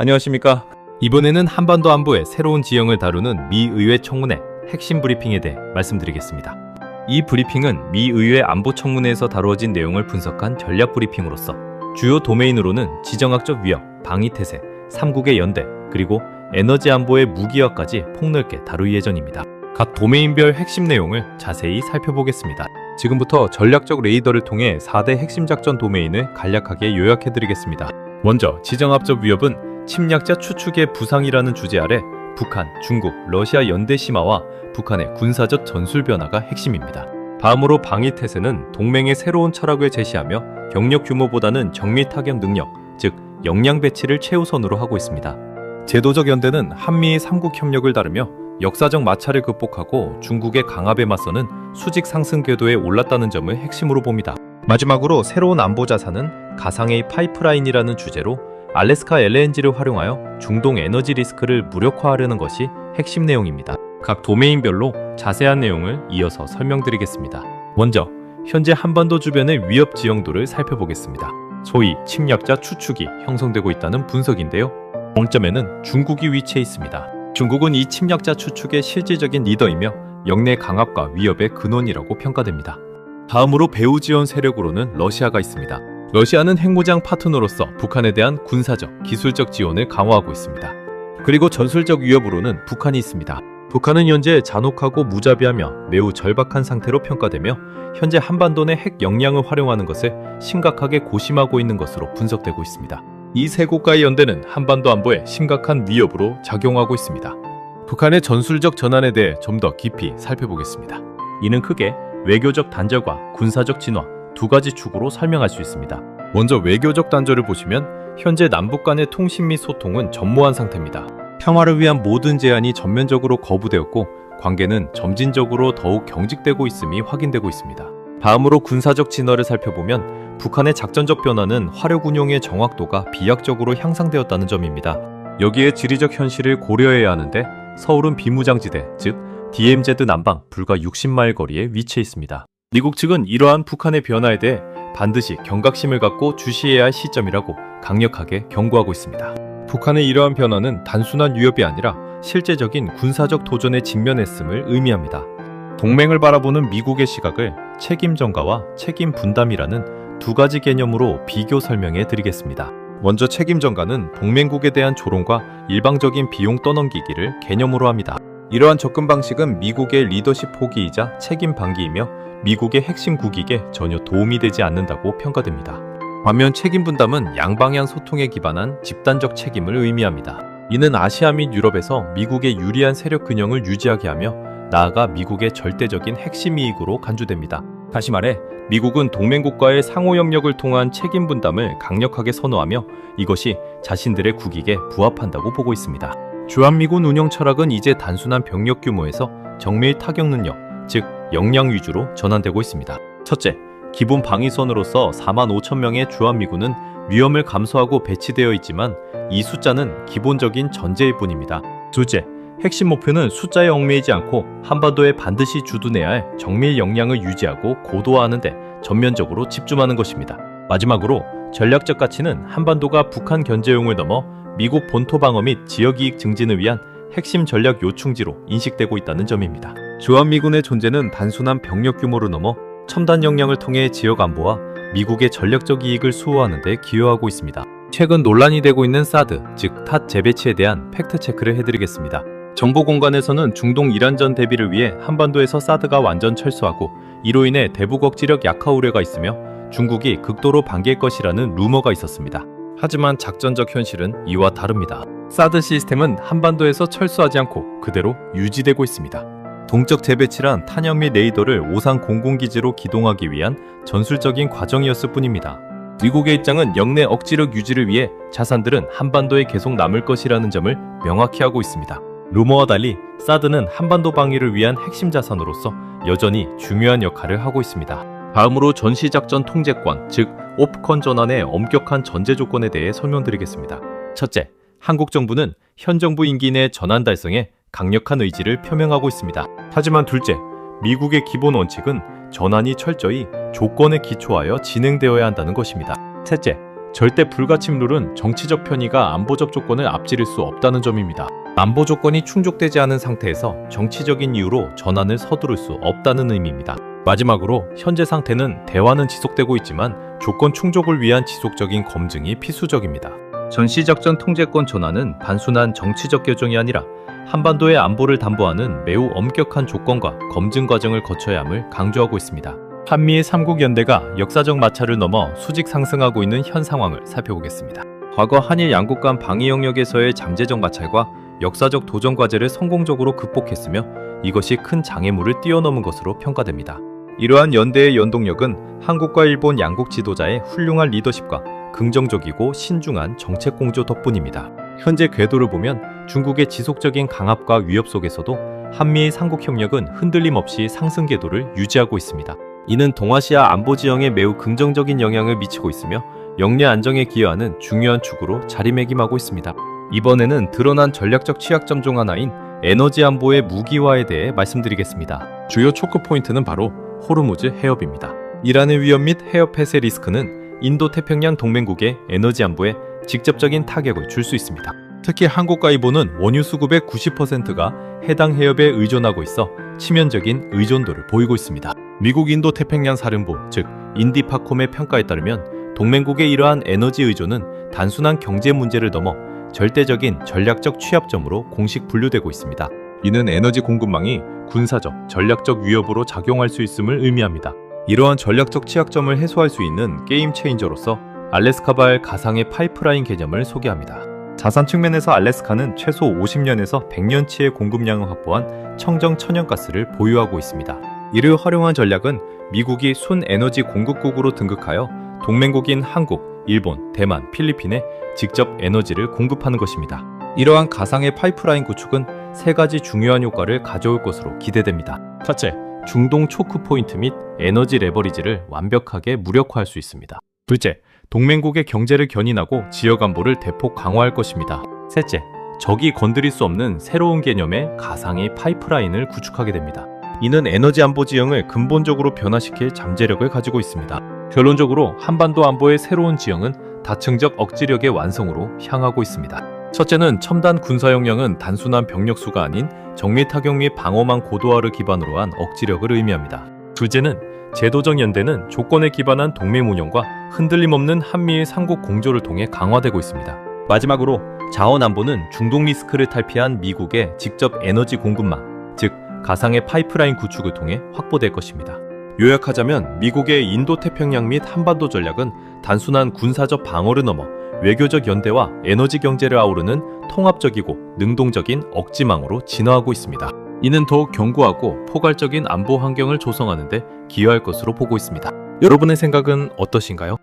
안녕하십니까. 이번에는 한반도 안보의 새로운 지형을 다루는 미 의회 청문회 핵심 브리핑에 대해 말씀드리겠습니다. 이 브리핑은 미 의회 안보 청문회에서 다루어진 내용을 분석한 전략 브리핑으로서 주요 도메인으로는 지정학적 위협, 방위태세, 3국의 연대, 그리고 에너지 안보의 무기화까지 폭넓게 다룰 예정입니다. 각 도메인별 핵심 내용을 자세히 살펴보겠습니다. 지금부터 전략적 레이더를 통해 4대 핵심 작전 도메인을 간략하게 요약해드리겠습니다. 먼저 지정학적 위협은 침략자 추측의 부상이라는 주제 아래 북한, 중국, 러시아 연대 심화와 북한의 군사적 전술 변화가 핵심입니다. 다음으로 방위태세는 동맹의 새로운 철학을 제시하며 병력 규모보다는 정밀 타격 능력, 즉 역량 배치를 최우선으로 하고 있습니다. 제도적 연대는 한미의 3국 협력을 다루며 역사적 마찰을 극복하고 중국의 강압에 맞서는 수직 상승 궤도에 올랐다는 점을 핵심으로 봅니다. 마지막으로 새로운 안보 자산은 가상의 파이프라인이라는 주제로 알래스카 LNG를 활용하여 중동 에너지 리스크를 무력화하려는 것이 핵심 내용입니다. 각 도메인별로 자세한 내용을 이어서 설명드리겠습니다. 먼저 현재 한반도 주변의 위협 지형도를 살펴보겠습니다. 소위 침략자 추측이 형성되고 있다는 분석인데요. 원점에는 중국이 위치해 있습니다. 중국은 이 침략자 추측의 실질적인 리더이며 영내 강압과 위협의 근원이라고 평가됩니다. 다음으로 배후 지원 세력으로는 러시아가 있습니다. 러시아는 핵무장 파트너로서 북한에 대한 군사적, 기술적 지원을 강화하고 있습니다. 그리고 전술적 위협으로는 북한이 있습니다. 북한은 현재 잔혹하고 무자비하며 매우 절박한 상태로 평가되며 현재 한반도 내 핵 역량을 활용하는 것을 심각하게 고심하고 있는 것으로 분석되고 있습니다. 이 세 국가의 연대는 한반도 안보에 심각한 위협으로 작용하고 있습니다. 북한의 전술적 전환에 대해 좀 더 깊이 살펴보겠습니다. 이는 크게 외교적 단절과 군사적 진화 두 가지 축으로 설명할 수 있습니다. 먼저 외교적 단절을 보시면 현재 남북 간의 통신 및 소통은 전무한 상태입니다. 평화를 위한 모든 제안이 전면적으로 거부되었고 관계는 점진적으로 더욱 경직되고 있음이 확인되고 있습니다. 다음으로 군사적 진화를 살펴보면 북한의 작전적 변화는 화력 운용의 정확도가 비약적으로 향상되었다는 점입니다. 여기에 지리적 현실을 고려해야 하는데 서울은 비무장지대, 즉 DMZ 남방 불과 60마일 거리에 위치해 있습니다. 미국 측은 이러한 북한의 변화에 대해 반드시 경각심을 갖고 주시해야 할 시점이라고 강력하게 경고하고 있습니다. 북한의 이러한 변화는 단순한 위협이 아니라 실제적인 군사적 도전에 직면했음을 의미합니다. 동맹을 바라보는 미국의 시각을 책임 전가와 책임 분담이라는 두 가지 개념으로 비교 설명해 드리겠습니다. 먼저 책임 전가는 동맹국에 대한 조롱과 일방적인 비용 떠넘기기를 개념으로 합니다. 이러한 접근 방식은 미국의 리더십 포기이자 책임 방기이며 미국의 핵심 국익에 전혀 도움이 되지 않는다고 평가됩니다. 반면 책임 분담은 양방향 소통에 기반한 집단적 책임을 의미합니다. 이는 아시아 및 유럽에서 미국의 유리한 세력 균형을 유지하게 하며 나아가 미국의 절대적인 핵심 이익으로 간주됩니다. 다시 말해 미국은 동맹국과의 상호 협력을 통한 책임 분담을 강력하게 선호하며 이것이 자신들의 국익에 부합한다고 보고 있습니다. 주한미군 운영 철학은 이제 단순한 병력 규모에서 정밀 타격 능력, 즉 역량 위주로 전환되고 있습니다. 첫째, 기본 방위선으로서 45,000명의 주한미군은 위험을 감수하고 배치되어 있지만 이 숫자는 기본적인 전제일 뿐입니다. 둘째, 핵심 목표는 숫자에 얽매이지 않고 한반도에 반드시 주둔해야 할 정밀 역량을 유지하고 고도화하는 데 전면적으로 집중하는 것입니다. 마지막으로 전략적 가치는 한반도가 북한 견제용을 넘어 미국 본토 방어 및 지역이익 증진을 위한 핵심 전략 요충지로 인식되고 있다는 점입니다. 주한미군의 존재는 단순한 병력 규모를 넘어 첨단 역량을 통해 지역 안보와 미국의 전략적 이익을 수호하는 데 기여하고 있습니다. 최근 논란이 되고 있는 사드, 즉 탓 재배치에 대한 팩트 체크를 해드리겠습니다. 정보 공간에서는 중동 이란전 대비를 위해 한반도에서 사드가 완전 철수하고 이로 인해 대북 억지력 약화 우려가 있으며 중국이 극도로 반길 것이라는 루머가 있었습니다. 하지만 작전적 현실은 이와 다릅니다. 사드 시스템은 한반도에서 철수하지 않고 그대로 유지되고 있습니다. 동적 재배치란 탄약 및 레이더를 오산 공군기지로 기동하기 위한 전술적인 과정이었을 뿐입니다. 미국의 입장은 영내 억지력 유지를 위해 자산들은 한반도에 계속 남을 것이라는 점을 명확히 하고 있습니다. 루머와 달리 사드는 한반도 방위를 위한 핵심 자산으로서 여전히 중요한 역할을 하고 있습니다. 다음으로 전시작전 통제권, 즉 오프컨 전환의 엄격한 전제 조건에 대해 설명드리겠습니다. 첫째, 한국 정부는 현 정부 임기 내 전환 달성에 강력한 의지를 표명하고 있습니다. 하지만 둘째, 미국의 기본 원칙은 전환이 철저히 조건에 기초하여 진행되어야 한다는 것입니다. 셋째, 절대 불가침 룰은 정치적 편의가 안보적 조건을 앞지를 수 없다는 점입니다. 안보 조건이 충족되지 않은 상태에서 정치적인 이유로 전환을 서두를 수 없다는 의미입니다. 마지막으로 현재 상태는 대화는 지속되고 있지만 조건 충족을 위한 지속적인 검증이 필수적입니다. 전시작전 통제권 전환은 단순한 정치적 결정이 아니라 한반도의 안보를 담보하는 매우 엄격한 조건과 검증 과정을 거쳐야 함을 강조하고 있습니다. 한미의 삼국연대가 역사적 마찰을 넘어 수직 상승하고 있는 현 상황을 살펴보겠습니다. 과거 한일 양국 간 방위 영역에서의 잠재적 마찰과 역사적 도전 과제를 성공적으로 극복했으며 이것이 큰 장애물을 뛰어넘은 것으로 평가됩니다. 이러한 연대의 연동력은 한국과 일본 양국 지도자의 훌륭한 리더십과 긍정적이고 신중한 정책 공조 덕분입니다. 현재 궤도를 보면 중국의 지속적인 강압과 위협 속에서도 한미의 삼국 협력은 흔들림 없이 상승 궤도를 유지하고 있습니다. 이는 동아시아 안보 지형에 매우 긍정적인 영향을 미치고 있으며 영내 안정에 기여하는 중요한 축으로 자리매김하고 있습니다. 이번에는 드러난 전략적 취약점 중 하나인 에너지 안보의 무기화에 대해 말씀드리겠습니다. 주요 초크 포인트는 바로 호르무즈 해협입니다. 이란의 위협 및 해협 폐쇄 리스크는 인도태평양 동맹국의 에너지 안보에 직접적인 타격을 줄 수 있습니다. 특히 한국과 일본은 원유 수급의 90%가 해당 해협에 의존하고 있어 치명적인 의존도를 보이고 있습니다. 미국 인도태평양 사령부, 즉 인디파콤의 평가에 따르면 동맹국의 이러한 에너지 의존은 단순한 경제 문제를 넘어 절대적인 전략적 취약점으로 공식 분류되고 있습니다. 이는 에너지 공급망이 군사적, 전략적 위협으로 작용할 수 있음을 의미합니다. 이러한 전략적 취약점을 해소할 수 있는 게임 체인저로서 알래스카발 가상의 파이프라인 개념을 소개합니다. 자산 측면에서 알래스카는 최소 50년에서 100년치의 공급량을 확보한 청정 천연가스를 보유하고 있습니다. 이를 활용한 전략은 미국이 순에너지 공급국으로 등극하여 동맹국인 한국, 일본, 대만, 필리핀에 직접 에너지를 공급하는 것입니다. 이러한 가상의 파이프라인 구축은 세 가지 중요한 효과를 가져올 것으로 기대됩니다. 첫째, 중동 초크 포인트 및 에너지 레버리지를 완벽하게 무력화할 수 있습니다. 둘째, 동맹국의 경제를 견인하고 지역 안보를 대폭 강화할 것입니다. 셋째, 적이 건드릴 수 없는 새로운 개념의 가상의 파이프라인을 구축하게 됩니다. 이는 에너지 안보 지형을 근본적으로 변화시킬 잠재력을 가지고 있습니다. 결론적으로 한반도 안보의 새로운 지형은 다층적 억지력의 완성으로 향하고 있습니다. 첫째는 첨단 군사 역량은 단순한 병력 수가 아닌 정밀 타격 및 방어망 고도화를 기반으로 한 억지력을 의미합니다. 둘째는 제도적 연대는 조건에 기반한 동맹 운영과 흔들림 없는 한미일 삼국 공조를 통해 강화되고 있습니다. 마지막으로 자원 안보는 중동 리스크를 탈피한 미국의 직접 에너지 공급망, 즉 가상의 파이프라인 구축을 통해 확보될 것입니다. 요약하자면 미국의 인도태평양 및 한반도 전략은 단순한 군사적 방어를 넘어 외교적 연대와 에너지 경제를 아우르는 통합적이고 능동적인 억지망으로 진화하고 있습니다. 이는 더욱 견고하고 포괄적인 안보 환경을 조성하는 데 기여할 것으로 보고 있습니다. 여러분의 생각은 어떠신가요?